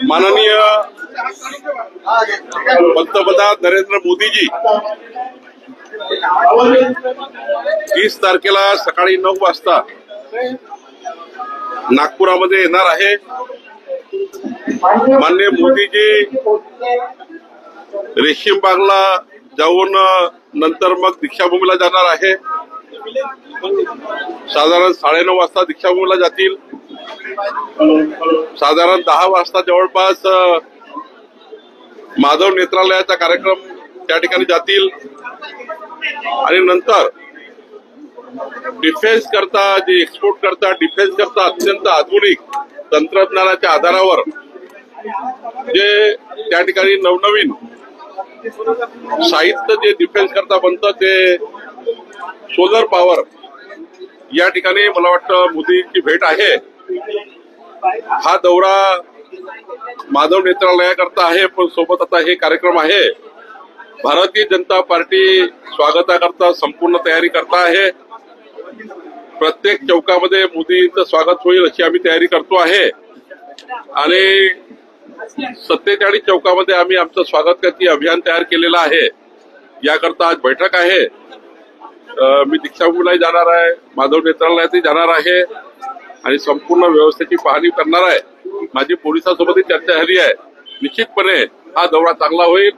माननीय पंतप्रधान नरेंद्र मोदी जी 30 तारखेला सकाळी 9 वाजता नागपुरामध्ये येणार आहे। माननीय मोदीजी रेशीम बागला जाऊन नंतर मग दीक्षाभूमीला जाणार आहे। साधारण 9:30 वाजता दीक्षाभूमीला जातील। साधारण 10 वाजता जवळपास माधव नेत्रालयाचा कार्यक्रम त्या ठिकाणी जातील आणि नंतर डिफेन्स करता जे एक्सपोर्ट करता डिफेन्स करता अत्यंत आधुनिक तंत्रज्ञानाच्या आधारावर जे त्या ठिकाणी नवनवीन साहित्य जे डिफेन्स करता बनतं ते सोलर पॉवर या ठिकाणी मला वाटतं मोदींची भेट आहे। हा दौरा माधव नेत्रालयाकरता आहे, पण सोबत आता हे कार्यक्रम आहे। भारतीय जनता पार्टी स्वागताकरता संपूर्ण तयारी करता आहे। प्रत्येक चौकामध्ये मोदींचं स्वागत होईल अशी आम्ही तयारी करतो आहे आणि 47 चौकामध्ये आम्ही आमचं स्वागत करती अभियान तयार केलेलं आहे। याकरता आज बैठक आहे। मी दीक्षाभूमीलाही जाणार आहे, माधव नेत्रालयातही जाणार आहे आणि संपूर्ण व्यवस्थेची पाहणी करणार आहे। माझी पोलिसांसोबतही चर्चा झाली आहे। निश्चितपणे हा दौरा चांगला होईल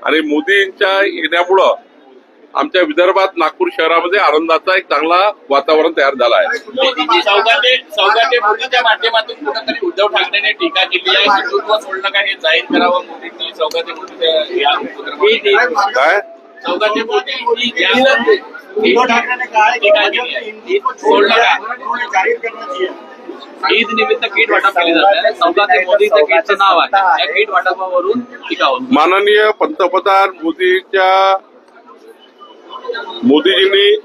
आणि मोदींच्या येण्यामुळं आमच्या विदर्भात नागपूर शहरामध्ये आनंदाचा एक चांगला वातावरण तयार झाला आहे। सौगाते मोदीच्या माध्यमातून कुठेतरी उद्धव ठाकरेंनी टीका केली आहे, हिंदुत्व सोडलं का हे जाहीर करावं मोदींनी। सौगाते काय सौगाते मोदी उद्धव ठाकरेंने टीका केली आहे, सोडलं का जाहीर करना चाहिए। ईद निमित्त किट वाटप केले जाते, सौगाते मोदीचं किटचं नाव आहे, या किट वाटपावरून टीका होती। माननीय पंतप्रधान मोदीजींनी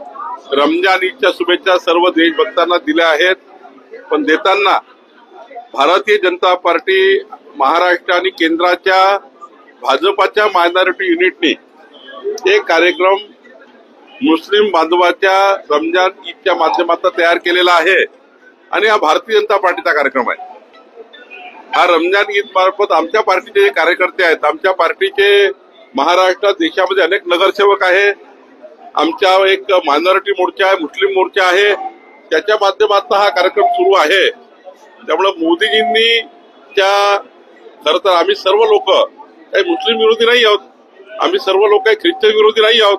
रमजान ईदच्या शुभेच्छा सर्व देशभक्तांना दिल्या आहेत, पण देताना भारतीय जनता पार्टी महाराष्ट्र आणि केंद्राच्या भाजपाच्या मायनॉरिटी युनिटनी एक कार्यक्रम मुस्लिम बांधवाच्या रमजान ईदच्या माध्यमातून तयार केलेला आहे आणि हा भारतीय जनता पार्टीचा कार्यक्रम आहे। हा रमजान ईद मार्फत आमच्या पार्टीचे कार्यकर्ते आहेत, आमच्या पार्टीचे महाराष्ट्रात देशामध्ये अनेक नगरसेवक आहे, आमच्या एक मायनॉरिटी मोर्चा आहे, मुस्लिम मोर्चा आहे, त्याच्या माध्यमातून हा कार्यक्रम सुरू आहे। त्यामुळे मोदीजींनी खरं तर आम्ही सर्व लोक काही मुस्लिम विरोधी नाही आहोत, आम्ही सर्व लोक काही ख्रिश्चन विरोधी नाही आहोत।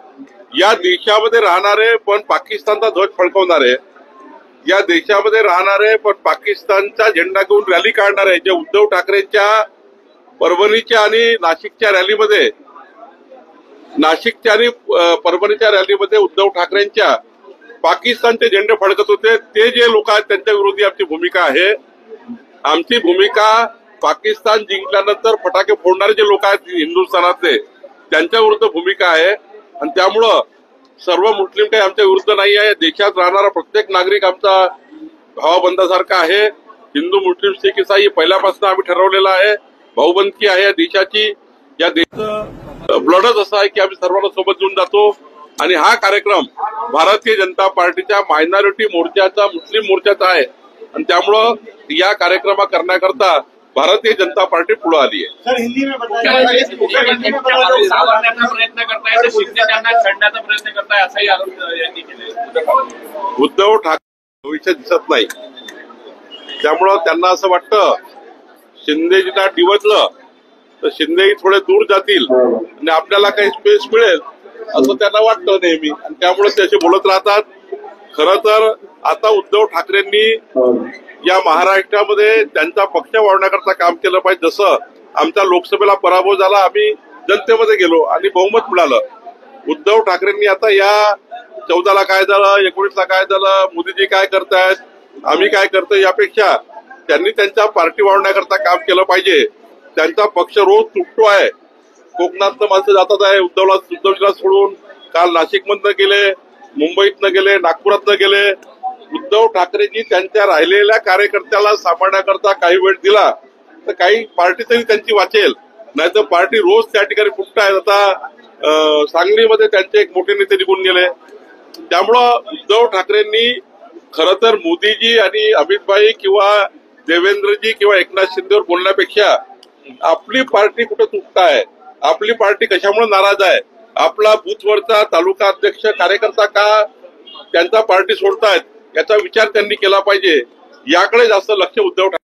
या देशामध्ये राहणारे पण पाकिस्तानचा ध्वज फडकवणारे, या देशामध्ये राहणारे पण पाकिस्तानचा झेंडा घेऊन रॅली काढणारे, जे उद्धव ठाकरेंच्या परभणीच्या आणि नाशिकच्या रॅलीमध्ये उद्धव ठाकरेंच्या पाकिस्तानचे झेंडे फडकत होते, ते जे लोक आहेत त्यांच्या विरोधी आमची भूमिका आहे। आमची भूमिका पाकिस्तान जिंकल्यानंतर फटाके फोडणारे जे लोक आहेत हिंदुस्थानातले त्यांच्या विरुद्ध भूमिका आहे आणि त्यामुळं सर्व मुस्लिम काही आमच्या विरुद्ध नाही आहे। देशात राहणारा प्रत्येक नागरिक आमचा भावबंधासारखा आहे। हिंदू मुस्लिम सिख इसाई पहिल्यापासून आम्ही ठरवलेलं आहे, भाऊबंदकी आहे या देशाची। या देशाचं ब्लडच असं आहे की आम्ही सर्वांना सोबत घेऊन जातो आणि हा कार्यक्रम भारतीय जनता पार्टीच्या मायनॉरिटी मोर्चाचा मुस्लिम मोर्चाचा आहे आणि त्यामुळं या कार्यक्रमा करण्याकरता भारतीय जनता पार्टी पुढे आली आहे। सर हिंदी में प्रयत्न करताय, शिंदे त्यांना छेडण्याचा प्रयत्न करताय असाही आरोप यांनी केले। उद्धव ठाकरे भविष्य दिसत नाही, त्यामुळं त्यांना असं वाटतं शिंदेजींना डिवचलं तर शिंदे थोडे दूर जातील आणि आपल्याला काही स्पेस मिळेल असं त्यांना वाटतं नेहमी आणि त्यामुळे ते असे बोलत राहतात। खरं तर आता उद्धव ठाकरेंनी या महाराष्ट्रामध्ये त्यांचा पक्ष वाढवण्याकरता काम केलं पाहिजे। जसं आमचा लोकसभेला पराभव झाला, आम्ही जनतेमध्ये गेलो आणि बहुमत मिळालं। उद्धव ठाकरेंनी आता या 14ला काय झालं, 19ला काय झालं, मोदीजी काय करतायत, आम्ही काय करतोय, यापेक्षा त्यांनी त्यांच्या पार्टी वाढवण्याकरता काम केलं पाहिजे। त्यांचा पक्ष रोज तुटतो आहे, कोकणातनं माणसं जातात आहे, उद्धवजीला सोडून काल नाशिकमधनं गेले, मुंबईतनं गेले, नागपुरातनं गेले। उद्धव ठाकरेंनी त्यांच्या राहिलेल्या कार्यकर्त्याला सांभाळण्याकरता काही वेळ दिला तर काही पार्टी तरी त्यांची वाचेल, नाहीतर पार्टी रोज त्या ठिकाणी फुटतायत। आता सांगलीमध्ये त्यांचे एक मोठे नेते निघून गेले, त्यामुळं उद्धव ठाकरेंनी खरं तर मोदीजी आणि अमित भाई किंवा देवेंद्रजी किंवा एकनाथ शिंदेवर बोलण्यापेक्षा आपली पार्टी कुठं तुटताय, आपली पार्टी कशामुळे नाराज आहे, आपला बूथवरचा तालुका अध्यक्ष कार्यकर्ता का त्यांचा पार्टी सोडतायत याचा विचार त्यांनी केला पाहिजे. याकडे जास्त लक्ष उद्धव ठाकरे